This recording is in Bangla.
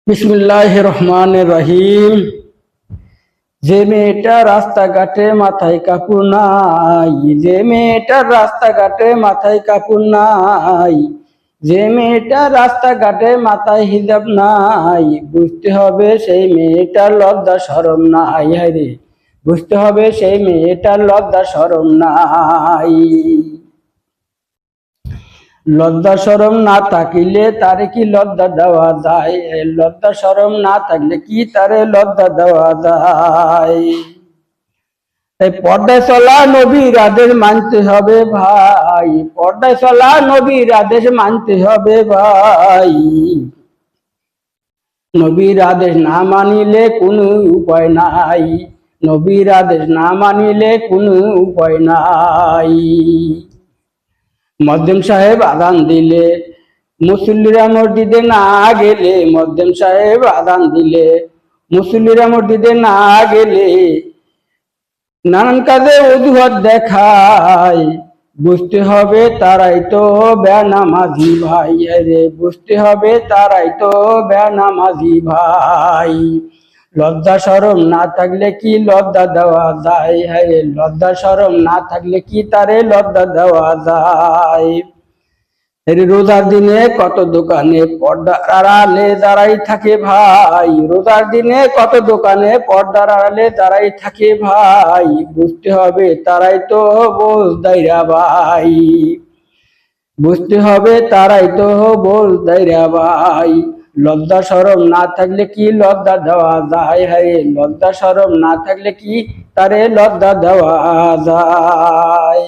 বিসমিল্লাহির রহমানির রহিম। যে মেয়েটা রাস্তাঘাটে মাথায় কাপড় নাই, যে মেয়েটার রাস্তাঘাটে মাথায় কাপড় নাই, যে মেয়েটা রাস্তাঘাটে মাথায় হিজাব নাই, বুঝতে হবে সেই মেয়েটার লজ্জা শরম নাই। হায়রে, বুঝতে হবে সেই মেয়েটার লজ্জা শরম নাই। লজ্জা শরম না থাকিলে তারে কি লজ্জা দেওয়া যায়? লজ্জা শরম না থাকলে কি তারে লজ্জা দেওয়া যায়? এই পর্দায় চলা নবীর আদেশ মানতে হবে ভাই, পর্দায় চলা নবীর আদেশ মানতে হবে ভাই। নবীর আদেশ না মানিলে কোনো উপায় নাই, নবীর আদেশ না মানিলে কোনো উপায় নাই। মদ্দেম সাহেব আদান দিলে মুসল্লিরা মসজিদে না গেলে, মদ্দেম সাহেব আদান দিলে মুসল্লিরা মসজিদে না গেলে নানান কাজে অজুহাত দেখায়, বুঝতে হবে তারাই তো বেনামাজি ভাই। রে, বুঝতে হবে তারাই তো বেনামাজি ভাই। লজ্জা শরম না থাকলে কি লজ্জা দেওয়া যায়? হ্যাঁ, লজ্জা শরম না থাকলে কি তারে লজ্জা দেওয়া যায়? রোজার দিনে কত দোকানে পর্দার আড়ালে দাঁড়াই থাকে ভাই, রোজার দিনে কত দোকানে পর্দার আড়ালে দাঁড়াই থাকে ভাই। বুঝতে হবে তারাই তো বোঝদাইরা ভাই, বুঝতে হবে তারাই তো বোঝদাইরা ভাই। লজ্জা শরম না থাকলে কি লজ্জা দেওয়া যায়? হ্যাঁ, লজ্জা শরম না থাকলে কি তারে লজ্জা দেওয়া যায়?